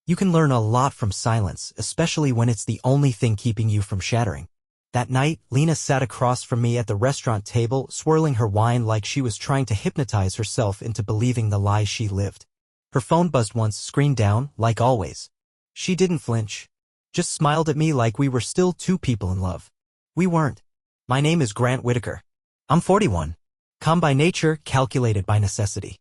You can learn a lot from silence, especially when it's the only thing keeping you from shattering. That night, Lena sat across from me at the restaurant table, swirling her wine like she was trying to hypnotize herself into believing the lie she lived. Her phone buzzed once, screen down, like always. She didn't flinch. Just smiled at me like we were still two people in love. We weren't. My name is Grant Whitaker. I'm 41. Calm by nature, calculated by necessity.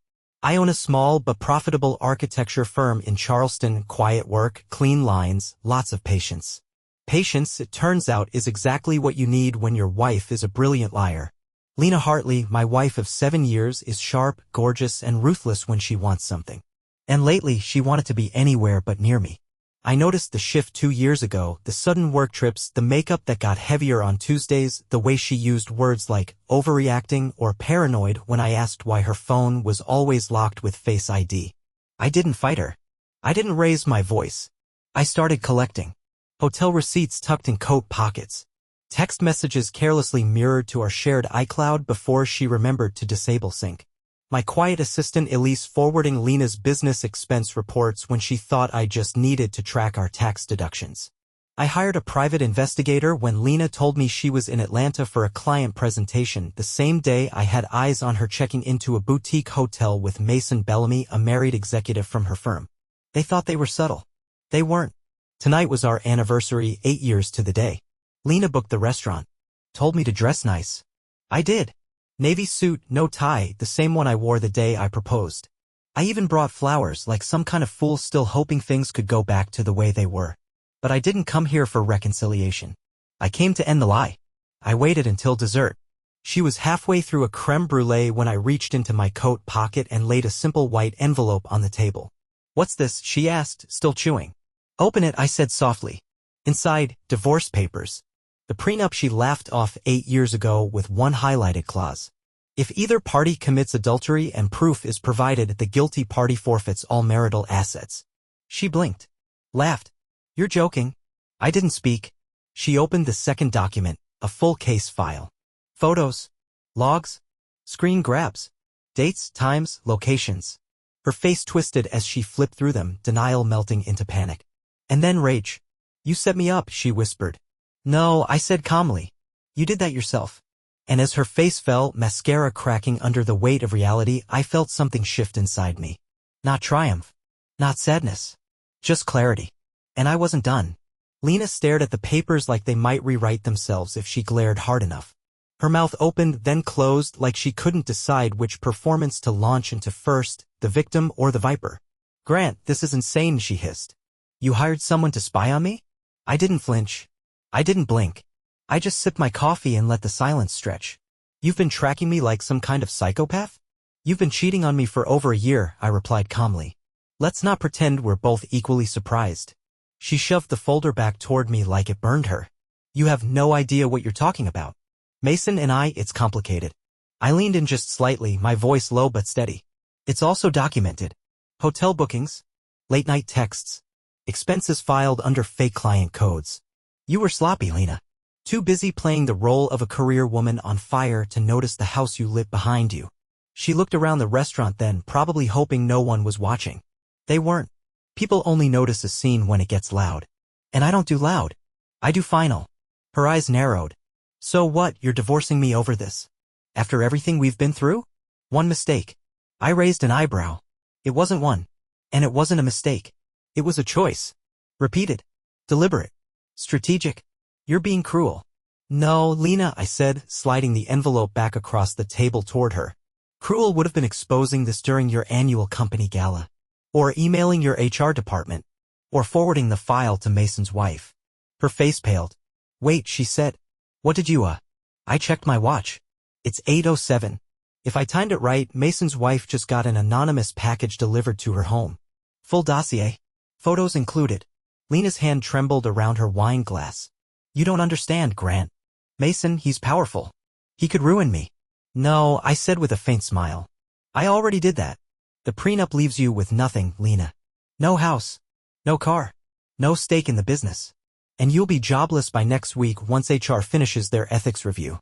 I own a small but profitable architecture firm in Charleston, quiet work, clean lines, lots of patience. Patience, it turns out, is exactly what you need when your wife is a brilliant liar. Lena Hartley, my wife of 7 years, is sharp, gorgeous, and ruthless when she wants something. And lately, she wanted to be anywhere but near me. I noticed the shift 2 years ago, the sudden work trips, the makeup that got heavier on Tuesdays, the way she used words like overreacting or paranoid when I asked why her phone was always locked with Face ID. I didn't fight her. I didn't raise my voice. I started collecting. Hotel receipts tucked in coat pockets. Text messages carelessly mirrored to our shared iCloud before she remembered to disable sync. My quiet assistant Elise forwarding Lena's business expense reports when she thought I just needed to track our tax deductions. I hired a private investigator when Lena told me she was in Atlanta for a client presentation the same day I had eyes on her checking into a boutique hotel with Mason Bellamy, a married executive from her firm. They thought they were subtle. They weren't. Tonight was our anniversary, 8 years to the day. Lena booked the restaurant. Told me to dress nice. I did. Navy suit, no tie, the same one I wore the day I proposed. I even brought flowers like some kind of fool still hoping things could go back to the way they were. But I didn't come here for reconciliation. I came to end the lie. I waited until dessert. She was halfway through a creme brulee when I reached into my coat pocket and laid a simple white envelope on the table. "What's this?" she asked, still chewing. "Open it," I said softly. Inside, divorce papers. The prenup she laughed off 8 years ago with one highlighted clause. If either party commits adultery and proof is provided, the guilty party forfeits all marital assets. She blinked. Laughed. "You're joking." I didn't speak. She opened the second document, a full case file. Photos. Logs. Screen grabs. Dates, times, locations. Her face twisted as she flipped through them, denial melting into panic. And then rage. "You set me up," she whispered. "No," I said calmly. "You did that yourself." And as her face fell, mascara cracking under the weight of reality, I felt something shift inside me. Not triumph. Not sadness. Just clarity. And I wasn't done. Lena stared at the papers like they might rewrite themselves if she glared hard enough. Her mouth opened, then closed, like she couldn't decide which performance to launch into first, the victim or the viper. "Grant, this is insane," she hissed. "You hired someone to spy on me?" I didn't flinch. I didn't blink. I just sipped my coffee and let the silence stretch. "You've been tracking me like some kind of psychopath?" "You've been cheating on me for over a year," I replied calmly. "Let's not pretend we're both equally surprised." She shoved the folder back toward me like it burned her. "You have no idea what you're talking about. Mason and I, it's complicated." I leaned in just slightly, my voice low but steady. "It's also documented. Hotel bookings, late-night texts, expenses filed under fake client codes. You were sloppy, Lena. Too busy playing the role of a career woman on fire to notice the house you lit behind you." She looked around the restaurant then, probably hoping no one was watching. They weren't. People only notice a scene when it gets loud. And I don't do loud. I do final. Her eyes narrowed. "So what, you're divorcing me over this? After everything we've been through?" "One mistake." I raised an eyebrow. "It wasn't one. And it wasn't a mistake. It was a choice. Repeated. Deliberate. Strategic. You're being cruel." "No, Lena," I said, sliding the envelope back across the table toward her. "Cruel would have been exposing this during your annual company gala. Or emailing your HR department. Or forwarding the file to Mason's wife." Her face paled. "Wait," she said. "What did you, I checked my watch. It's 8:07. If I timed it right, Mason's wife just got an anonymous package delivered to her home. Full dossier. Photos included." Lena's hand trembled around her wine glass. "You don't understand, Grant. Mason, he's powerful. He could ruin me." "No," I said with a faint smile. "I already did that. The prenup leaves you with nothing, Lena. No house. No car. No stake in the business. And you'll be jobless by next week once HR finishes their ethics review."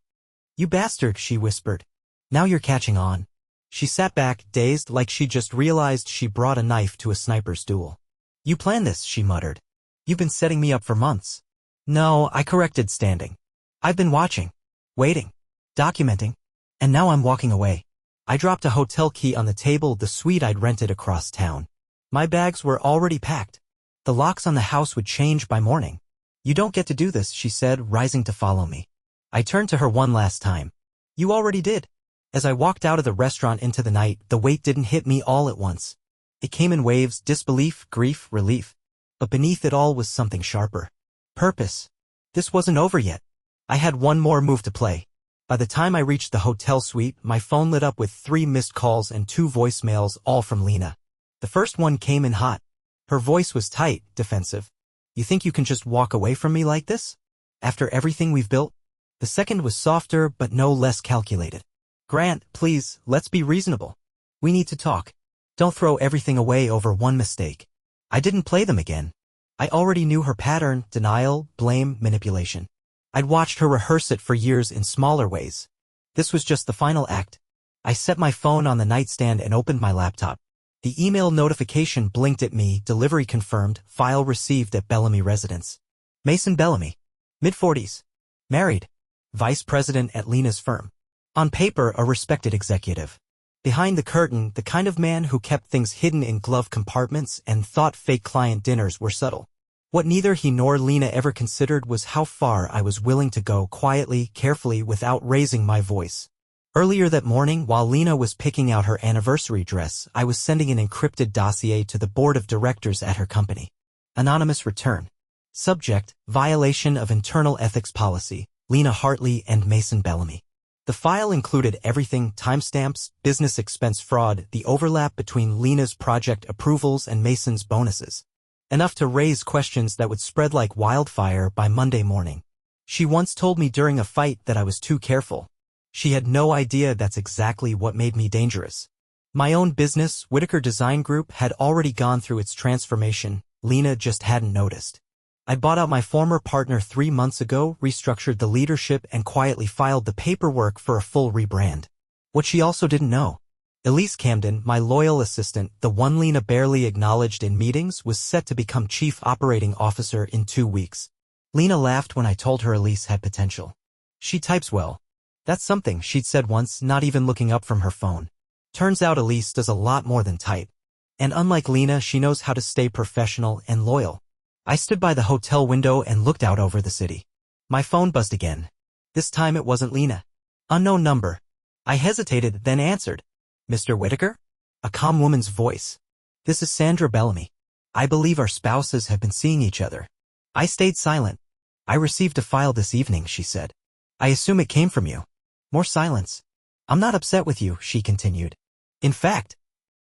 "You bastard," she whispered. "Now you're catching on." She sat back, dazed, like she just realized she brought a knife to a sniper's duel. You planned this, she muttered. You've been setting me up for months. No, I corrected, standing. I've been watching, waiting, documenting, and now I'm walking away. I dropped a hotel key on the table, the suite I'd rented across town. My bags were already packed. The locks on the house would change by morning. You don't get to do this, she said, rising to follow me. I turned to her one last time. You already did. As I walked out of the restaurant into the night, the weight didn't hit me all at once. It came in waves, disbelief, grief, relief. But beneath it all was something sharper. Purpose. This wasn't over yet. I had one more move to play. By the time I reached the hotel suite, my phone lit up with 3 missed calls and 2 voicemails, all from Lena. The first one came in hot. Her voice was tight, defensive. You think you can just walk away from me like this? After everything we've built? The second was softer but no less calculated. Grant, please, let's be reasonable. We need to talk. Don't throw everything away over one mistake. I didn't play them again. I already knew her pattern: denial, blame, manipulation. I'd watched her rehearse it for years in smaller ways. This was just the final act. I set my phone on the nightstand and opened my laptop. The email notification blinked at me: delivery confirmed, file received at Bellamy residence. Mason Bellamy. Mid-40s. Married. Vice president at Lena's firm. On paper, a respected executive. Behind the curtain, the kind of man who kept things hidden in glove compartments and thought fake client dinners were subtle. What neither he nor Lena ever considered was how far I was willing to go, quietly, carefully, without raising my voice. Earlier that morning, while Lena was picking out her anniversary dress, I was sending an encrypted dossier to the board of directors at her company. Anonymous return. Subject: violation of internal ethics policy, Lena Hartley and Mason Bellamy. The file included everything: timestamps, business expense fraud, the overlap between Lena's project approvals and Mason's bonuses. Enough to raise questions that would spread like wildfire by Monday morning. She once told me during a fight that I was too careful. She had no idea that's exactly what made me dangerous. My own business, Whitaker Design Group, had already gone through its transformation. Lena just hadn't noticed. I bought out my former partner 3 months ago, restructured the leadership, and quietly filed the paperwork for a full rebrand. What she also didn't know: Elise Camden, my loyal assistant, the one Lena barely acknowledged in meetings, was set to become Chief Operating Officer in 2 weeks. Lena laughed when I told her Elise had potential. She types well. That's something, she'd said once, not even looking up from her phone. Turns out Elise does a lot more than type. And unlike Lena, she knows how to stay professional and loyal. I stood by the hotel window and looked out over the city. My phone buzzed again. This time it wasn't Lena. Unknown number. I hesitated, then answered. Mr. Whitaker? A calm woman's voice. This is Sandra Bellamy. I believe our spouses have been seeing each other. I stayed silent. I received a file this evening, she said. I assume it came from you. More silence. I'm not upset with you, she continued. In fact,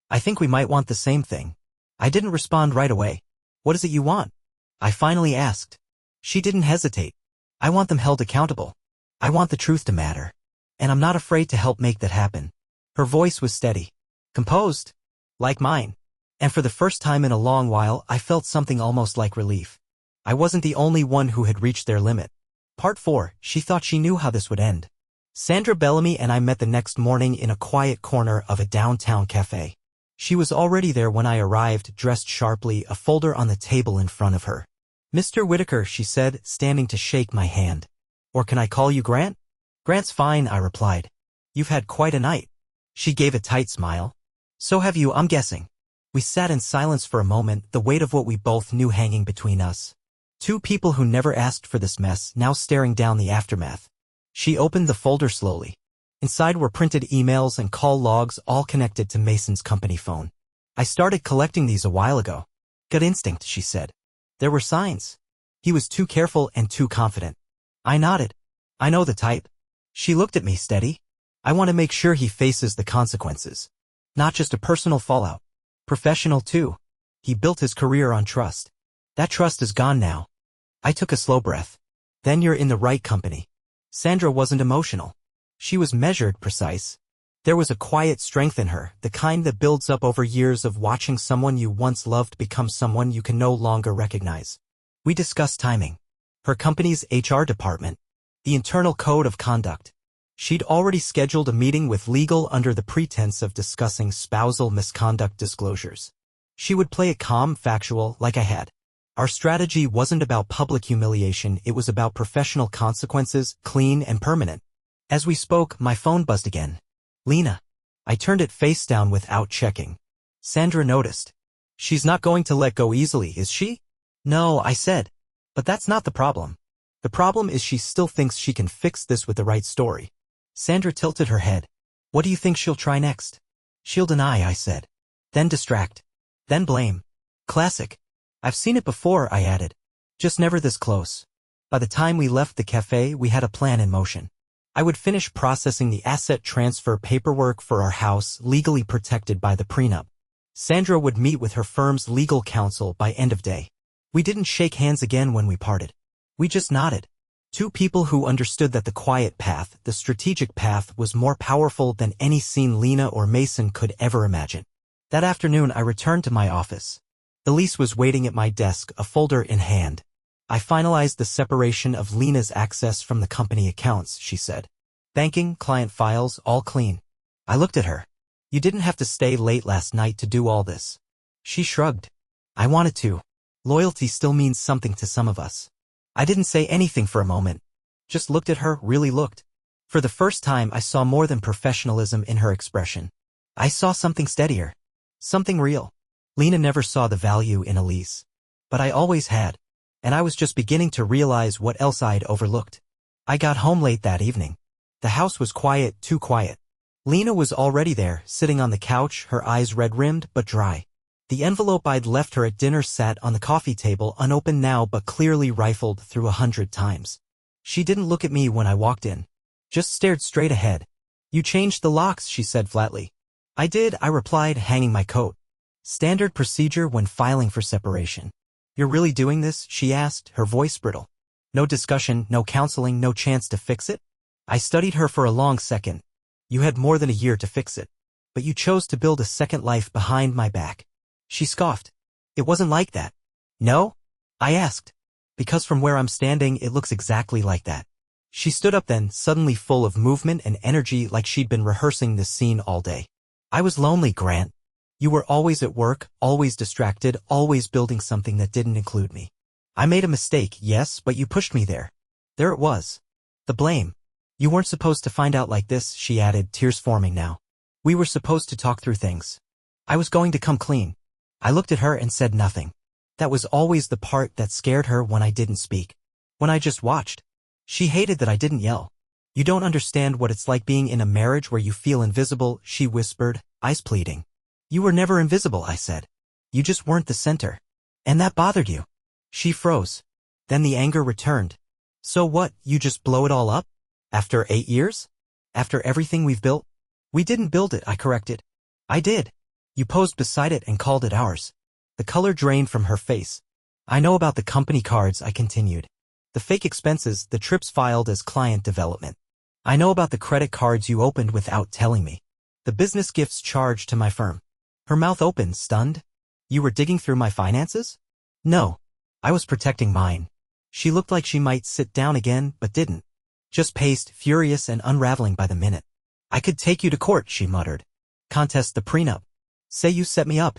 I think we might want the same thing. I didn't respond right away. What is it you want? I finally asked. She didn't hesitate. I want them held accountable. I want the truth to matter. And I'm not afraid to help make that happen. Her voice was steady. Composed. Like mine. And for the first time in a long while, I felt something almost like relief. I wasn't the only one who had reached their limit. Part 4. She thought she knew how this would end. Sandra Bellamy and I met the next morning in a quiet corner of a downtown cafe. She was already there when I arrived, dressed sharply, a folder on the table in front of her. Mr. Whitaker, she said, standing to shake my hand. Or can I call you Grant? Grant's fine, I replied. You've had quite a night. She gave a tight smile. So have you, I'm guessing. We sat in silence for a moment, the weight of what we both knew hanging between us. 2 people who never asked for this mess, now staring down the aftermath. She opened the folder slowly. Inside were printed emails and call logs, all connected to Mason's company phone. I started collecting these a while ago. Gut instinct, she said. There were signs. He was too careful and too confident. I nodded. I know the type. She looked at me, steady. I want to make sure he faces the consequences. Not just a personal fallout. Professional too. He built his career on trust. That trust is gone now. I took a slow breath. Then you're in the right company. Sandra wasn't emotional. She was measured, precise. There was a quiet strength in her, the kind that builds up over years of watching someone you once loved become someone you can no longer recognize. We discussed timing. Her company's HR department. The internal code of conduct. She'd already scheduled a meeting with legal under the pretense of discussing spousal misconduct disclosures. She would play it calm, factual, like I had. Our strategy wasn't about public humiliation, it was about professional consequences, clean and permanent. As we spoke, my phone buzzed again. Lena. I turned it face down without checking. Sandra noticed. She's not going to let go easily, is she? No, I said. But that's not the problem. The problem is she still thinks she can fix this with the right story. Sandra tilted her head. What do you think she'll try next? She'll deny, I said. Then distract. Then blame. Classic. I've seen it before, I added. Just never this close. By the time we left the cafe, we had a plan in motion. I would finish processing the asset transfer paperwork for our house, legally protected by the prenup. Sandra would meet with her firm's legal counsel by end of day. We didn't shake hands again when we parted. We just nodded. Two people who understood that the quiet path, the strategic path, was more powerful than any scene Lena or Mason could ever imagine. That afternoon I returned to my office. Elise was waiting at my desk, a folder in hand. I finalized the separation of Lena's access from the company accounts, she said. Banking, client files, all clean. I looked at her. You didn't have to stay late last night to do all this. She shrugged. I wanted to. Loyalty still means something to some of us. I didn't say anything for a moment. Just looked at her, really looked. For the first time I saw more than professionalism in her expression. I saw something steadier. Something real. Lena never saw the value in Elise. But I always had. And I was just beginning to realize what else I'd overlooked. I got home late that evening. The house was quiet, too quiet. Lena was already there, sitting on the couch, her eyes red-rimmed but dry. The envelope I'd left her at dinner sat on the coffee table, unopened now but clearly rifled through 100 times. She didn't look at me when I walked in. Just stared straight ahead. You changed the locks, she said flatly. I did, I replied, hanging my coat. Standard procedure when filing for separation. You're really doing this? She asked, her voice brittle. No discussion, no counseling, no chance to fix it? I studied her for a long second. You had more than a year to fix it. But you chose to build a second life behind my back. She scoffed. It wasn't like that. No? I asked. Because from where I'm standing, it looks exactly like that. She stood up then, suddenly full of movement and energy like she'd been rehearsing this scene all day. I was lonely, Grant. You were always at work, always distracted, always building something that didn't include me. I made a mistake, yes, but you pushed me there. There it was. The blame. You weren't supposed to find out like this, she added, tears forming now. We were supposed to talk through things. I was going to come clean. I looked at her and said nothing. That was always the part that scared her when I didn't speak. When I just watched. She hated that I didn't yell. You don't understand what it's like being in a marriage where you feel invisible, she whispered, eyes pleading. You were never invisible, I said. You just weren't the center. And that bothered you. She froze. Then the anger returned. So what, you just blow it all up? After 8 years? After everything we've built? We didn't build it, I corrected. I did. You posed beside it and called it ours. The color drained from her face. I know about the company cards, I continued. The fake expenses, the trips filed as client development. I know about the credit cards you opened without telling me. The business gifts charged to my firm. Her mouth opened, stunned. You were digging through my finances? No. I was protecting mine. She looked like she might sit down again, but didn't. Just paced, furious and unraveling by the minute. I could take you to court, she muttered. Contest the prenup. Say you set me up.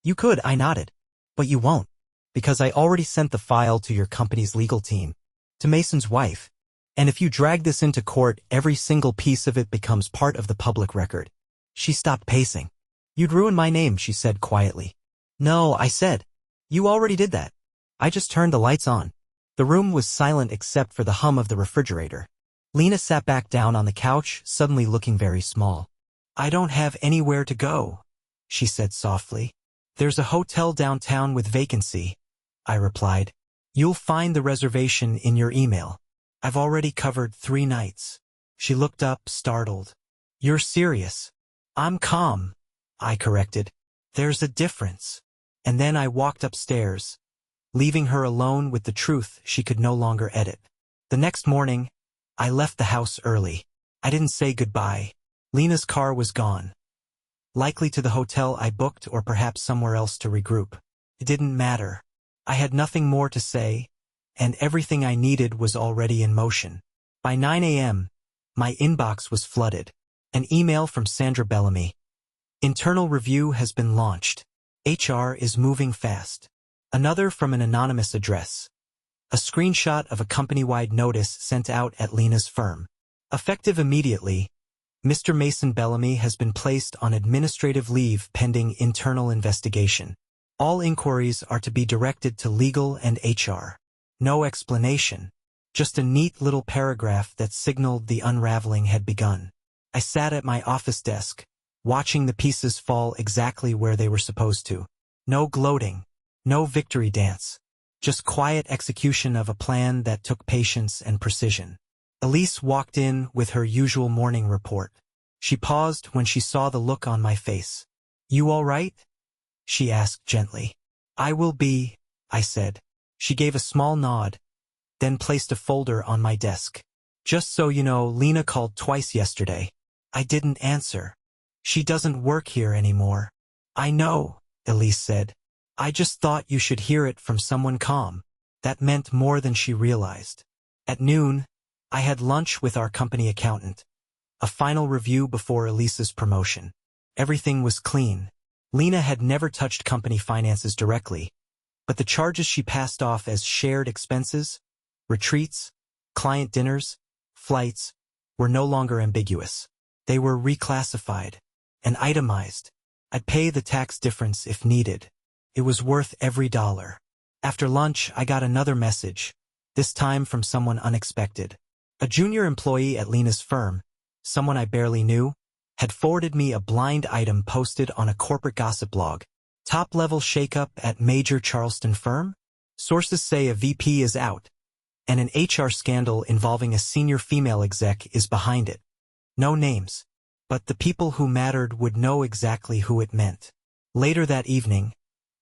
You could, I nodded. But you won't. Because I already sent the file to your company's legal team. To Mason's wife. And if you drag this into court, every single piece of it becomes part of the public record. She stopped pacing. You'd ruin my name, she said quietly. No, I said. You already did that. I just turned the lights on. The room was silent except for the hum of the refrigerator. Lena sat back down on the couch, suddenly looking very small. I don't have anywhere to go, she said softly. There's a hotel downtown with vacancy, I replied. You'll find the reservation in your email. I've already covered 3 nights. She looked up, startled. You're serious? I'm calm, I corrected. There's a difference. And then I walked upstairs, leaving her alone with the truth she could no longer edit. The next morning, I left the house early. I didn't say goodbye. Lena's car was gone. Likely to the hotel I booked or perhaps somewhere else to regroup. It didn't matter. I had nothing more to say, and everything I needed was already in motion. By 9 a.m., my inbox was flooded. An email from Sandra Bellamy. Internal review has been launched. HR is moving fast. Another from an anonymous address. A screenshot of a company-wide notice sent out at Lena's firm. Effective immediately, Mr. Mason Bellamy has been placed on administrative leave pending internal investigation. All inquiries are to be directed to legal and HR. No explanation, just a neat little paragraph that signaled the unraveling had begun. I sat at my office desk, watching the pieces fall exactly where they were supposed to. No gloating, no victory dance, just quiet execution of a plan that took patience and precision. Elise walked in with her usual morning report. She paused when she saw the look on my face. "You all right?" she asked gently. "I will be," I said. She gave a small nod, then placed a folder on my desk. "Just so you know, Lena called twice yesterday." I didn't answer. "She doesn't work here anymore." "I know," Elise said. "I just thought you should hear it from someone calm." That meant more than she realized. At noon, I had lunch with our company accountant. A final review before Elise's promotion. Everything was clean. Lena had never touched company finances directly, but the charges she passed off as shared expenses, retreats, client dinners, flights, were no longer ambiguous. They were reclassified and itemized. I'd pay the tax difference if needed. It was worth every dollar. After lunch, I got another message, this time from someone unexpected. A junior employee at Lena's firm, someone I barely knew, had forwarded me a blind item posted on a corporate gossip blog. Top-level shakeup at major Charleston firm? Sources say a VP is out, and an HR scandal involving a senior female exec is behind it. No names, but the people who mattered would know exactly who it meant. Later that evening,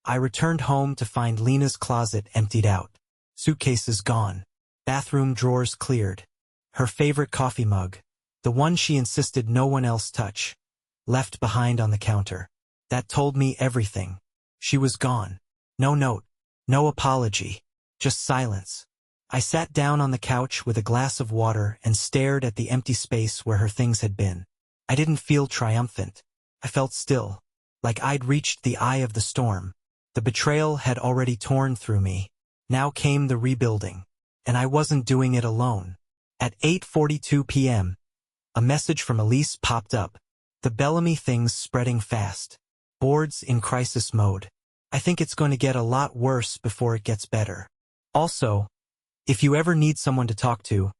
I returned home to find Lena's closet emptied out. Suitcases gone. Bathroom drawers cleared. Her favorite coffee mug, the one she insisted no one else touch, left behind on the counter. That told me everything. She was gone. No note, no apology, just silence. I sat down on the couch with a glass of water and stared at the empty space where her things had been. I didn't feel triumphant. I felt still, like I'd reached the eye of the storm. The betrayal had already torn through me. Now came the rebuilding, and I wasn't doing it alone. At 8:42 p.m., a message from Elise popped up. The Bellamy thing's spreading fast. Board's in crisis mode. I think it's going to get a lot worse before it gets better. Also, if you ever need someone to talk to,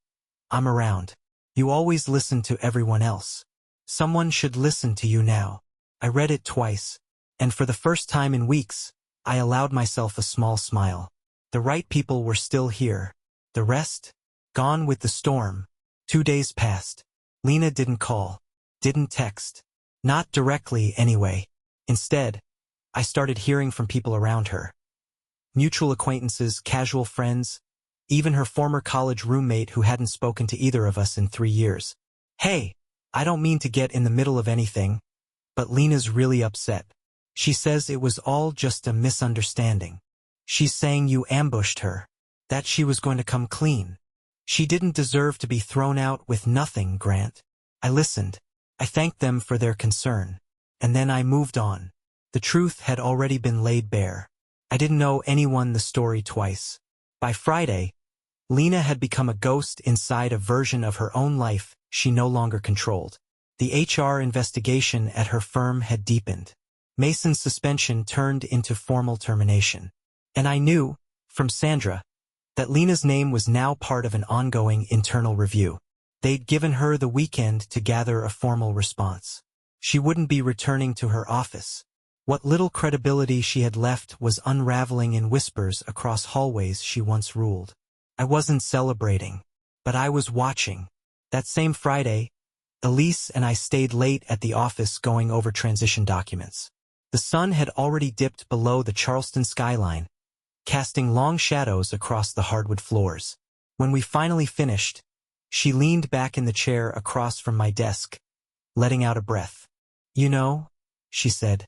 I'm around. You always listen to everyone else. Someone should listen to you now. I read it twice, and for the first time in weeks, I allowed myself a small smile. The right people were still here. The rest? Gone with the storm. 2 days passed. Lena didn't call, didn't text. Not directly, anyway. Instead, I started hearing from people around her. Mutual acquaintances, casual friends, even her former college roommate who hadn't spoken to either of us in 3 years. "Hey, I don't mean to get in the middle of anything, but Lena's really upset. She says it was all just a misunderstanding. She's saying you ambushed her, that she was going to come clean. She didn't deserve to be thrown out with nothing, Grant." I listened. I thanked them for their concern. And then I moved on. The truth had already been laid bare. I didn't owe anyone the story twice. By Friday, Lena had become a ghost inside a version of her own life she no longer controlled. The HR investigation at her firm had deepened. Mason's suspension turned into formal termination. And I knew, from Sandra, that Lena's name was now part of an ongoing internal review. They'd given her the weekend to gather a formal response. She wouldn't be returning to her office. What little credibility she had left was unraveling in whispers across hallways she once ruled. I wasn't celebrating, but I was watching. That same Friday, Elise and I stayed late at the office going over transition documents. The sun had already dipped below the Charleston skyline, casting long shadows across the hardwood floors. When we finally finished, she leaned back in the chair across from my desk, letting out a breath. "You know," she said,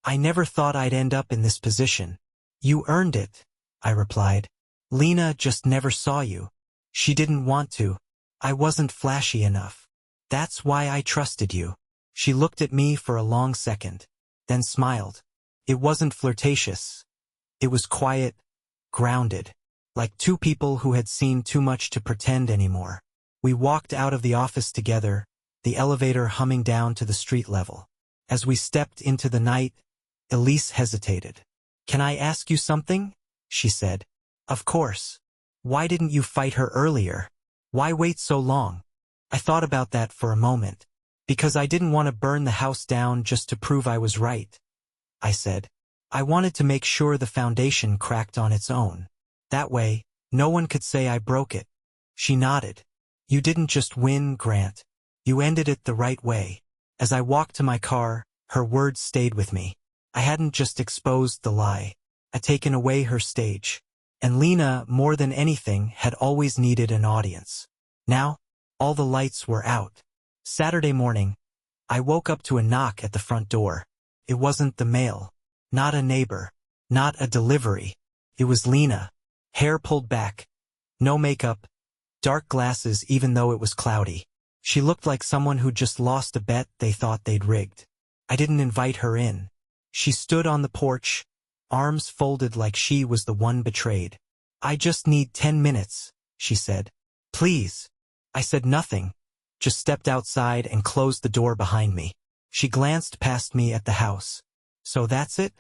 "I never thought I'd end up in this position." "You earned it," I replied. "Lena just never saw you. She didn't want to. I wasn't flashy enough. That's why I trusted you." She looked at me for a long second, then smiled. It wasn't flirtatious. It was quiet, grounded, like two people who had seen too much to pretend anymore. We walked out of the office together, the elevator humming down to the street level. As we stepped into the night, Elise hesitated. "Can I ask you something?" she said. "Of course. Why didn't you fight her earlier? Why wait so long?" I thought about that for a moment. "Because I didn't want to burn the house down just to prove I was right," I said. "I wanted to make sure the foundation cracked on its own. That way, no one could say I broke it." She nodded. "You didn't just win, Grant. You ended it the right way." As I walked to my car, her words stayed with me. I hadn't just exposed the lie. I'd taken away her stage. And Lena, more than anything, had always needed an audience. Now, all the lights were out. Saturday morning, I woke up to a knock at the front door. It wasn't the mail. Not a neighbor. Not a delivery. It was Lena. Hair pulled back. No makeup. Dark glasses even though it was cloudy. She looked like someone who'd just lost a bet they thought they'd rigged. I didn't invite her in. She stood on the porch, arms folded like she was the one betrayed. "I just need 10 minutes, she said. "Please." I said nothing, just stepped outside and closed the door behind me. She glanced past me at the house. "So that's it?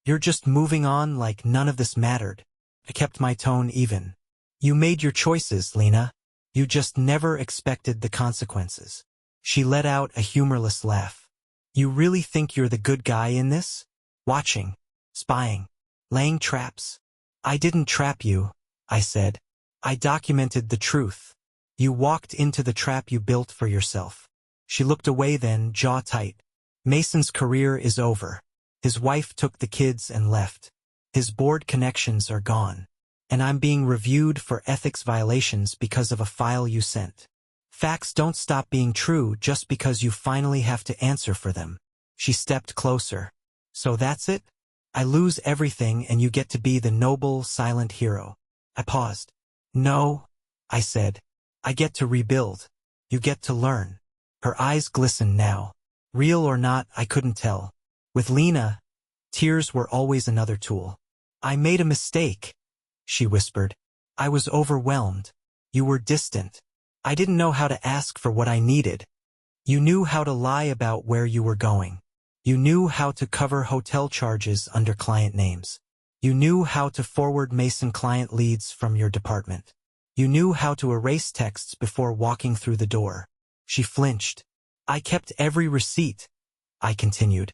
You're just moving on like none of this mattered." I kept my tone even. "You made your choices, Lena. You just never expected the consequences." She let out a humorless laugh. "You really think you're the good guy in this? Watching, spying, laying traps?" "I didn't trap you," I said. "I documented the truth. You walked into the trap you built for yourself." She looked away then, jaw tight. "Mason's career is over. His wife took the kids and left. His board connections are gone. And I'm being reviewed for ethics violations because of a file you sent. Facts don't stop being true just because you finally have to answer for them." She stepped closer. "So that's it? I lose everything and you get to be the noble, silent hero." I paused. "No," I said. "I get to rebuild. You get to learn." Her eyes glistened now. Real or not, I couldn't tell. With Lena, tears were always another tool. "I made a mistake," she whispered. "I was overwhelmed. You were distant. I didn't know how to ask for what I needed. You knew how to lie about where you were going. You knew how to cover hotel charges under client names. You knew how to forward Mason client leads from your department. You knew how to erase texts before walking through the door." She flinched. "I kept every receipt," I continued,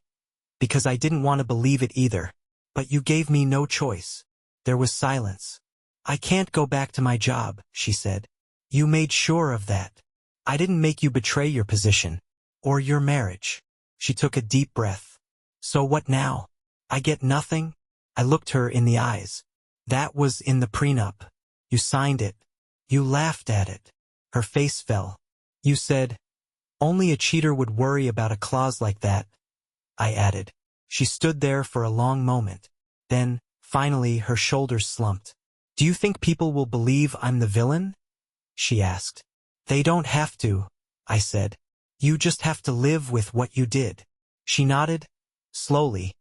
"because I didn't want to believe it either. But you gave me no choice." There was silence. "I can't go back to my job," she said. "You made sure of that. I didn't make you betray your position. Or your marriage." She took a deep breath. "So what now? I get nothing?" I looked her in the eyes. "That was in the prenup. You signed it. You laughed at it." Her face fell. "You said, only a cheater would worry about a clause like that," I added. She stood there for a long moment. Then, finally, her shoulders slumped. "Do you think people will believe I'm the villain?" she asked. "They don't have to," I said. "You just have to live with what you did." She nodded, slowly,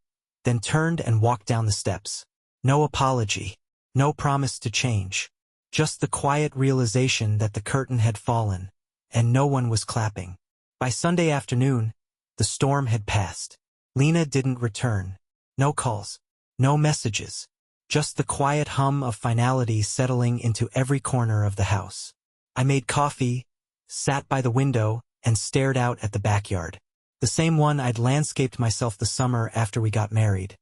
then turned and walked down the steps. No apology, no promise to change. Just the quiet realization that the curtain had fallen, and no one was clapping. By Sunday afternoon, the storm had passed. Lena didn't return. No calls, no messages. Just the quiet hum of finality settling into every corner of the house. I made coffee, sat by the window, and stared out at the backyard. The same one I'd landscaped myself the summer after we got married.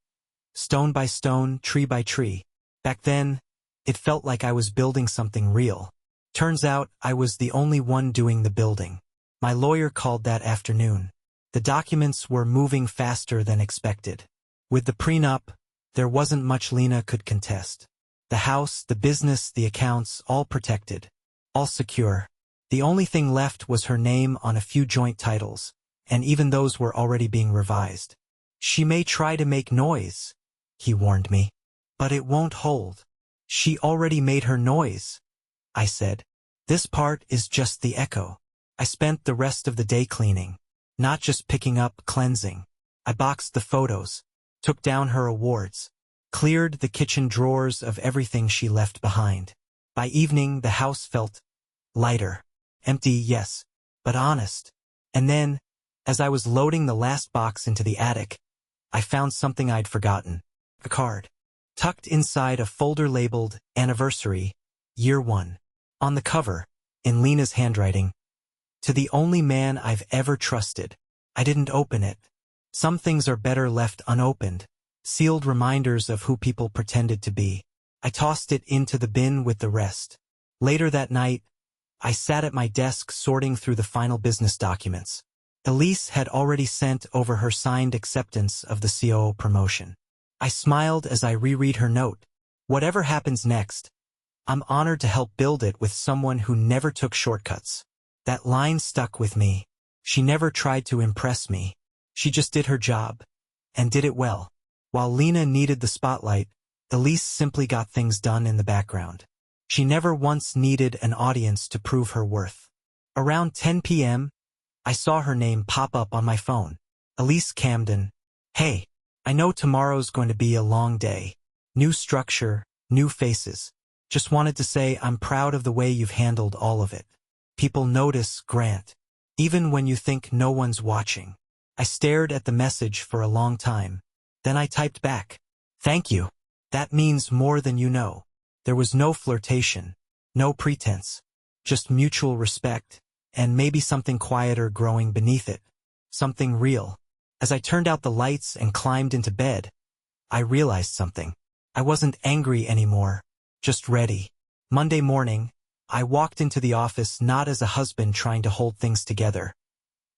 Stone by stone, tree by tree. Back then, it felt like I was building something real. Turns out, I was the only one doing the building. My lawyer called that afternoon. The documents were moving faster than expected. With the prenup, there wasn't much Lena could contest. The house, the business, the accounts, all protected. All secure. The only thing left was her name on a few joint titles, and even those were already being revised. "She may try to make noise," he warned me, "but it won't hold." "She already made her noise," I said. "This part is just the echo." I spent the rest of the day cleaning, not just picking up, cleansing. I boxed the photos, took down her awards, cleared the kitchen drawers of everything she left behind. By evening, the house felt lighter. Empty, yes, but honest. And then, as I was loading the last box into the attic, I found something I'd forgotten. A card. Tucked inside a folder labeled Anniversary, Year 1. On the cover, in Lena's handwriting, "To the only man I've ever trusted." I didn't open it. Some things are better left unopened, sealed reminders of who people pretended to be. I tossed it into the bin with the rest. Later that night, I sat at my desk sorting through the final business documents. Elise had already sent over her signed acceptance of the COO promotion. I smiled as I reread her note. Whatever happens next, I'm honored to help build it with someone who never took shortcuts. That line stuck with me. She never tried to impress me. She just did her job, and did it well. While Lena needed the spotlight, Elise simply got things done in the background. She never once needed an audience to prove her worth. Around 10 p.m., I saw her name pop up on my phone. Elise Camden. Hey, I know tomorrow's going to be a long day. New structure, new faces. Just wanted to say I'm proud of the way you've handled all of it. People notice, Grant. Even when you think no one's watching. I stared at the message for a long time. Then I typed back. Thank you. That means more than you know. There was no flirtation, no pretense, just mutual respect, and maybe something quieter growing beneath it. Something real. As I turned out the lights and climbed into bed, I realized something. I wasn't angry anymore, just ready. Monday morning, I walked into the office not as a husband trying to hold things together,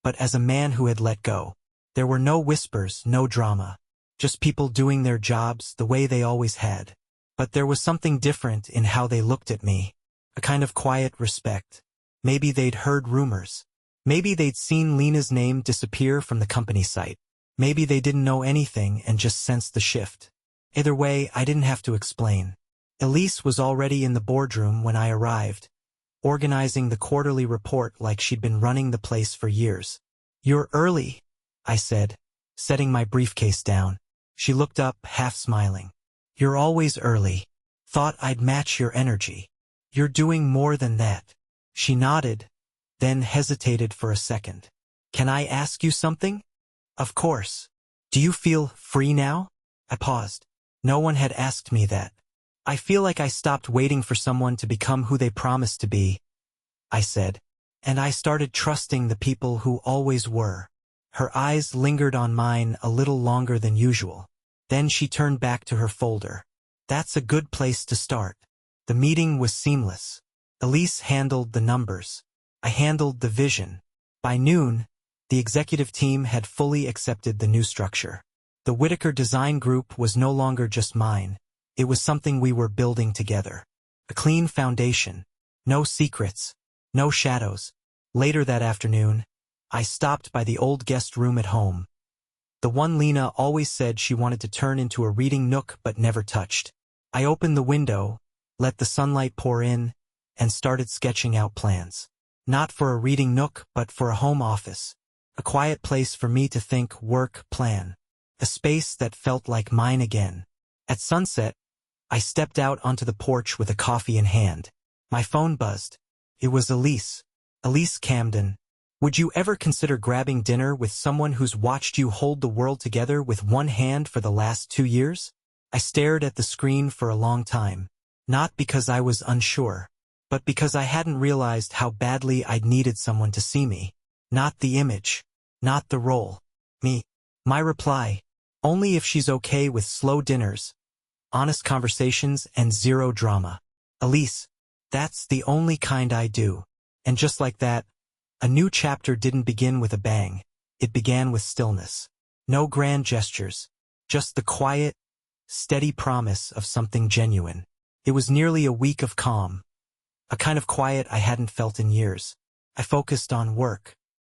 but as a man who had let go. There were no whispers, no drama. Just people doing their jobs the way they always had. But there was something different in how they looked at me. A kind of quiet respect. Maybe they'd heard rumors. Maybe they'd seen Lena's name disappear from the company site. Maybe they didn't know anything and just sensed the shift. Either way, I didn't have to explain. Elise was already in the boardroom when I arrived, organizing the quarterly report like she'd been running the place for years. You're early, I said, setting my briefcase down. She looked up, half smiling. You're always early. Thought I'd match your energy. You're doing more than that. She nodded, then hesitated for a second. Can I ask you something? Of course. Do you feel free now? I paused. No one had asked me that. I feel like I stopped waiting for someone to become who they promised to be, I said, and I started trusting the people who always were. Her eyes lingered on mine a little longer than usual. Then she turned back to her folder. That's a good place to start. The meeting was seamless. Elise handled the numbers. I handled the vision. By noon, the executive team had fully accepted the new structure. The Whitaker Design Group was no longer just mine. It was something we were building together. A clean foundation. No secrets. No shadows. Later that afternoon, I stopped by the old guest room at home. The one Lena always said she wanted to turn into a reading nook but never touched. I opened the window, let the sunlight pour in, and started sketching out plans. Not for a reading nook, but for a home office. A quiet place for me to think, work, plan. A space that felt like mine again. At sunset, I stepped out onto the porch with a coffee in hand. My phone buzzed. It was Elise. Elise Camden. Would you ever consider grabbing dinner with someone who's watched you hold the world together with one hand for the last 2 years? I stared at the screen for a long time. Not because I was unsure, but because I hadn't realized how badly I'd needed someone to see me. Not the image. Not the role. Me. My reply. Only if she's okay with slow dinners, honest conversations, and zero drama. Elise. That's the only kind I do. And just like that, a new chapter didn't begin with a bang. It began with stillness. No grand gestures. Just the quiet, steady promise of something genuine. It was nearly a week of calm. A kind of quiet I hadn't felt in years. I focused on work.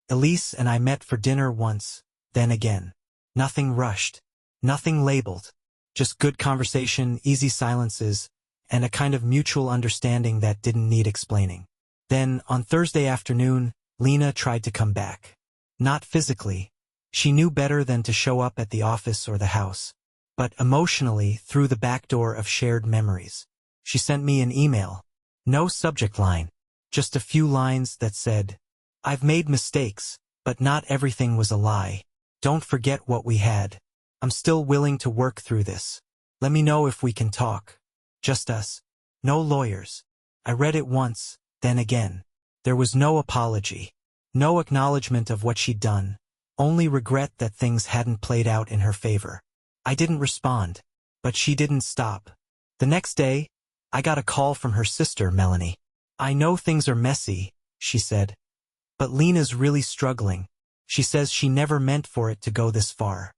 Elise and I met for dinner once, then again. Nothing rushed. Nothing labeled. Just good conversation, easy silences, and a kind of mutual understanding that didn't need explaining. Then, on Thursday afternoon, Lena tried to come back. Not physically. She knew better than to show up at the office or the house. But emotionally, through the back door of shared memories, she sent me an email. No subject line. Just a few lines that said, "I've made mistakes, but not everything was a lie. Don't forget what we had. I'm still willing to work through this. Let me know if we can talk. Just us. No lawyers." I read it once, then again. There was no apology. No acknowledgement of what she'd done. Only regret that things hadn't played out in her favor. I didn't respond, but she didn't stop. The next day, I got a call from her sister, Melanie. "I know things are messy," she said, "but Lena's really struggling. She says she never meant for it to go this far."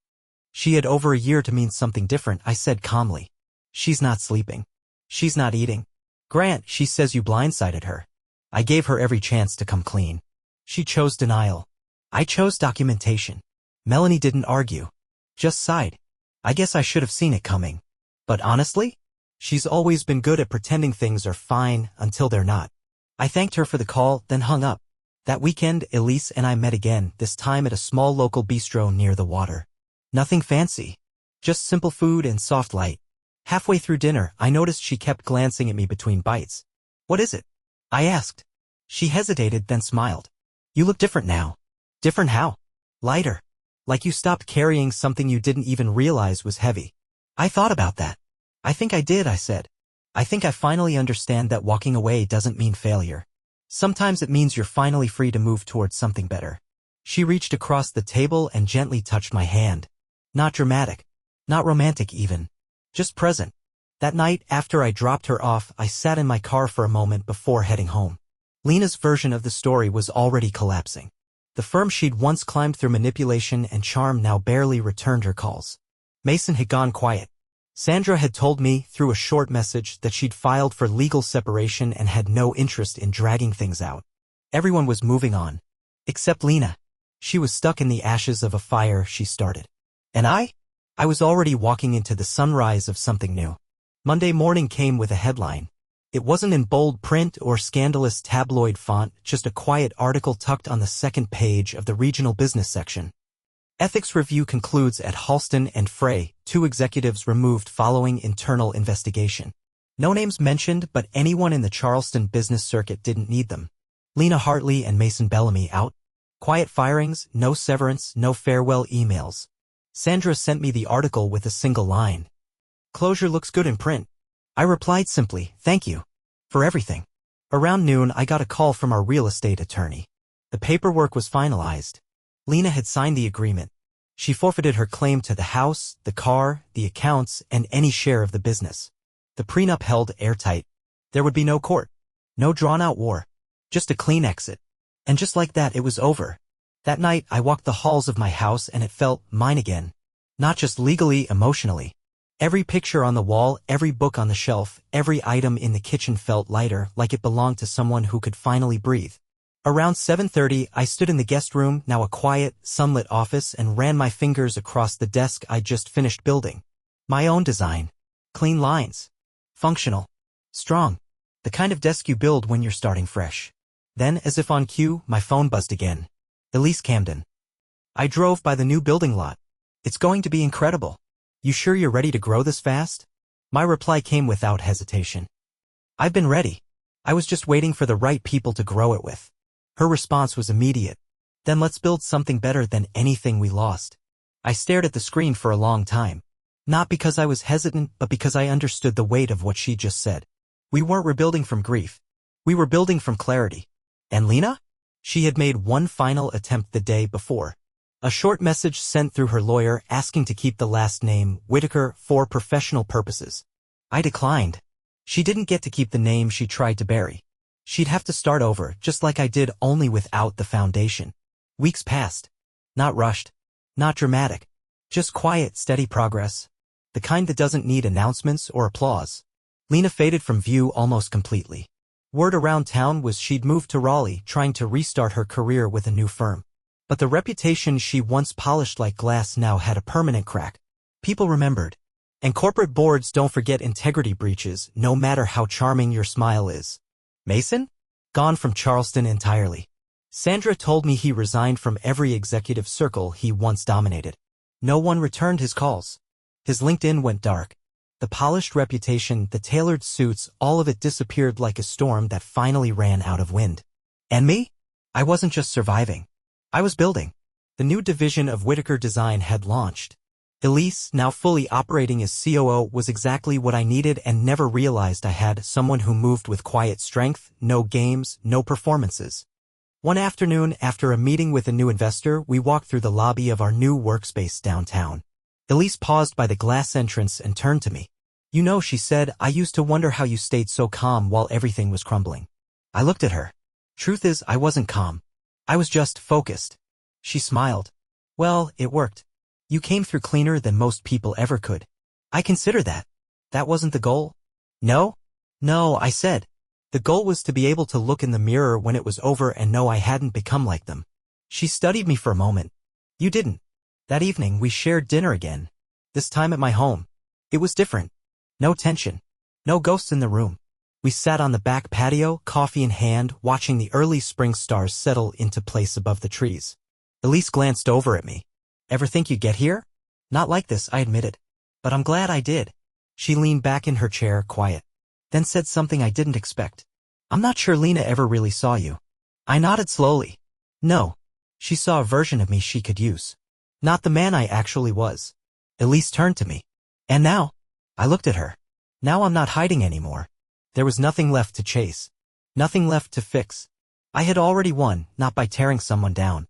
She had over a year to mean something different, I said calmly. "She's not sleeping. She's not eating. Grant, she says you blindsided her." I gave her every chance to come clean. She chose denial. I chose documentation. Melanie didn't argue. Just sighed. I guess I should have seen it coming. But honestly, she's always been good at pretending things are fine until they're not. I thanked her for the call, then hung up. That weekend, Elise and I met again, this time at a small local bistro near the water. Nothing fancy. Just simple food and soft light. Halfway through dinner, I noticed she kept glancing at me between bites. "What is it?" I asked. She hesitated, then smiled. "You look different now." "Different how?" "Lighter. Like you stopped carrying something you didn't even realize was heavy." I thought about that. "I think I did," I said. "I think I finally understand that walking away doesn't mean failure. Sometimes it means you're finally free to move towards something better." She reached across the table and gently touched my hand. Not dramatic. Not romantic even. Just present. That night, after I dropped her off, I sat in my car for a moment before heading home. Lena's version of the story was already collapsing. The firm she'd once climbed through manipulation and charm now barely returned her calls. Mason had gone quiet. Sandra had told me, through a short message, that she'd filed for legal separation and had no interest in dragging things out. Everyone was moving on. Except Lena. She was stuck in the ashes of a fire she started. And I was already walking into the sunrise of something new. Monday morning came with a headline. It wasn't in bold print or scandalous tabloid font, just a quiet article tucked on the second page of the regional business section. Ethics review concludes at Halston and Frey, 2 executives removed following internal investigation. No names mentioned, but anyone in the Charleston business circuit didn't need them. Lena Hartley and Mason Bellamy out. Quiet firings, no severance, no farewell emails. Sandra sent me the article with a single line. "Closure looks good in print." I replied simply, "Thank you for everything." Around noon, I got a call from our real estate attorney. The paperwork was finalized. Lena had signed the agreement. She forfeited her claim to the house, the car, the accounts, and any share of the business. The prenup held airtight. There would be no court. No drawn-out war. Just a clean exit. And just like that, it was over. That night, I walked the halls of my house and it felt mine again. Not just legally, emotionally. Every picture on the wall, every book on the shelf, every item in the kitchen felt lighter, like it belonged to someone who could finally breathe. Around 7:30, I stood in the guest room, now a quiet, sunlit office, and ran my fingers across the desk I'd just finished building. My own design. Clean lines. Functional. Strong. The kind of desk you build when you're starting fresh. Then, as if on cue, my phone buzzed again. Elise Camden. I drove by the new building lot. "It's going to be incredible. You sure you're ready to grow this fast?" My reply came without hesitation. "I've been ready. I was just waiting for the right people to grow it with." Her response was immediate. "Then let's build something better than anything we lost." I stared at the screen for a long time. Not because I was hesitant, but because I understood the weight of what she just said. We weren't rebuilding from grief. We were building from clarity. And Lena? She had made one final attempt the day before. A short message sent through her lawyer asking to keep the last name, Whitaker, for professional purposes. I declined. She didn't get to keep the name she tried to bury. She'd have to start over, just like I did, only without the foundation. Weeks passed. Not rushed. Not dramatic. Just quiet, steady progress. The kind that doesn't need announcements or applause. Lena faded from view almost completely. Word around town was she'd moved to Raleigh, trying to restart her career with a new firm. But the reputation she once polished like glass now had a permanent crack. People remembered. And corporate boards don't forget integrity breaches, no matter how charming your smile is. Mason? Gone from Charleston entirely. Sandra told me he resigned from every executive circle he once dominated. No one returned his calls. His LinkedIn went dark. The polished reputation, the tailored suits, all of it disappeared like a storm that finally ran out of wind. And me? I wasn't just surviving. I was building. The new division of Whitaker Design had launched. Elise, now fully operating as COO, was exactly what I needed and never realized I had: someone who moved with quiet strength, no games, no performances. One afternoon, after a meeting with a new investor, we walked through the lobby of our new workspace downtown. Elise paused by the glass entrance and turned to me. "You know," she said, "I used to wonder how you stayed so calm while everything was crumbling." I looked at her. Truth is, I wasn't calm. I was just focused. She smiled. "Well, it worked. You came through cleaner than most people ever could." "I consider that. That wasn't the goal." "No? No," I said. "The goal was to be able to look in the mirror when it was over and know I hadn't become like them." She studied me for a moment. "You didn't." That evening, we shared dinner again. This time at my home. It was different. No tension. No ghosts in the room. We sat on the back patio, coffee in hand, watching the early spring stars settle into place above the trees. Elise glanced over at me. "Ever think you'd get here?" "Not like this," I admitted. "But I'm glad I did." She leaned back in her chair, quiet. Then said something I didn't expect. "I'm not sure Lena ever really saw you." I nodded slowly. No. She saw a version of me she could use. Not the man I actually was. Elise turned to me. "And now?" I looked at her. "Now I'm not hiding anymore." There was nothing left to chase. Nothing left to fix. I had already won, not by tearing someone down,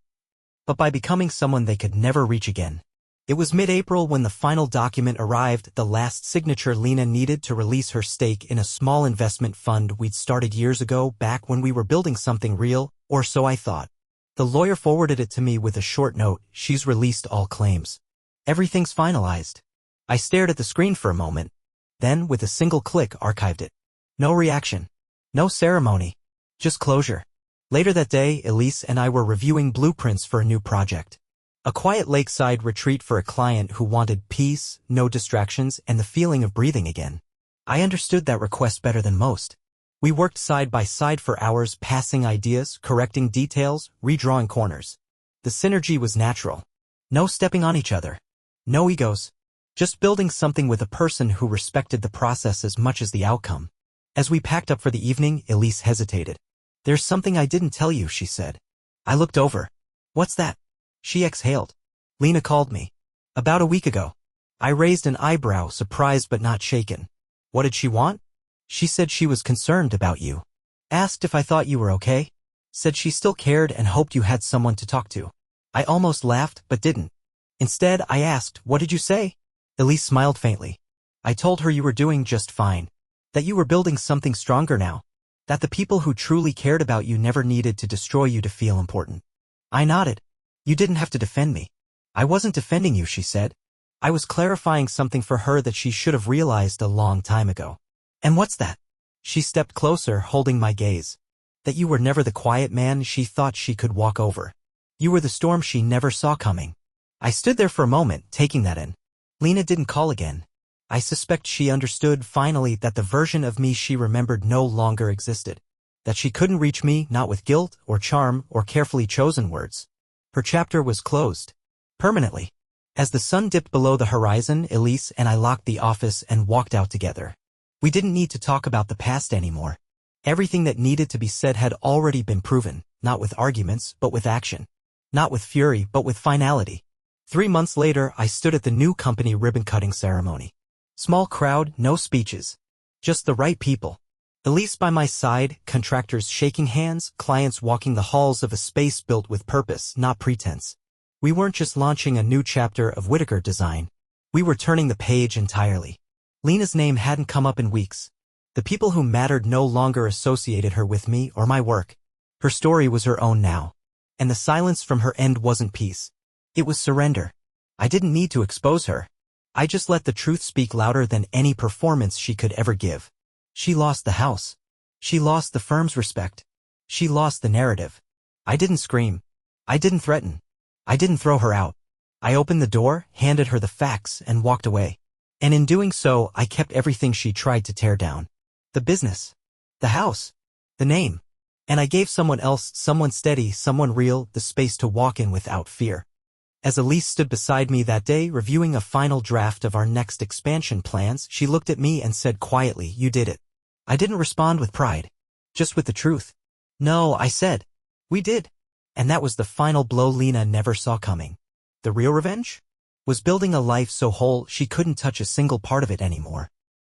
but by becoming someone they could never reach again. It was mid-April when the final document arrived, the last signature Lena needed to release her stake in a small investment fund we'd started years ago, back when we were building something real, or so I thought. The lawyer forwarded it to me with a short note: "She's released all claims. Everything's finalized." I stared at the screen for a moment, then with a single click archived it. No reaction. No ceremony. Just closure. Later that day, Elise and I were reviewing blueprints for a new project. A quiet lakeside retreat for a client who wanted peace, no distractions, and the feeling of breathing again. I understood that request better than most. We worked side by side for hours, passing ideas, correcting details, redrawing corners. The synergy was natural. No stepping on each other. No egos. Just building something with a person who respected the process as much as the outcome. As we packed up for the evening, Elise hesitated. "There's something I didn't tell you," she said. I looked over. "What's that?" She exhaled. "Lena called me. About a week ago." I raised an eyebrow, surprised but not shaken. "What did she want?" "She said she was concerned about you. Asked if I thought you were okay. Said she still cared and hoped you had someone to talk to." I almost laughed, but didn't. Instead, I asked, "What did you say?" Elise smiled faintly. "I told her you were doing just fine. That you were building something stronger now. That the people who truly cared about you never needed to destroy you to feel important." I nodded. "You didn't have to defend me." "I wasn't defending you," she said. "I was clarifying something for her that she should have realized a long time ago." "And what's that?" She stepped closer, holding my gaze. "That you were never the quiet man she thought she could walk over. You were the storm she never saw coming." I stood there for a moment, taking that in. Lena didn't call again. I suspect she understood finally that the version of me she remembered no longer existed. That she couldn't reach me, not with guilt or charm or carefully chosen words. Her chapter was closed. Permanently. As the sun dipped below the horizon, Elise and I locked the office and walked out together. We didn't need to talk about the past anymore. Everything that needed to be said had already been proven, not with arguments, but with action. Not with fury, but with finality. 3 months later, I stood at the new company ribbon-cutting ceremony. Small crowd, no speeches. Just the right people. Elise by my side, contractors shaking hands, clients walking the halls of a space built with purpose, not pretense. We weren't just launching a new chapter of Whitaker Design. We were turning the page entirely. Lena's name hadn't come up in weeks. The people who mattered no longer associated her with me or my work. Her story was her own now. And the silence from her end wasn't peace. It was surrender. I didn't need to expose her. I just let the truth speak louder than any performance she could ever give. She lost the house. She lost the firm's respect. She lost the narrative. I didn't scream. I didn't threaten. I didn't throw her out. I opened the door, handed her the facts, and walked away. And in doing so, I kept everything she tried to tear down. The business. The house. The name. And I gave someone else, someone steady, someone real, the space to walk in without fear. As Elise stood beside me that day, reviewing a final draft of our next expansion plans, she looked at me and said quietly, "You did it." I didn't respond with pride, just with the truth. "No," I said. "We did." And that was the final blow Lena never saw coming. The real revenge was building a life so whole she couldn't touch a single part of it anymore.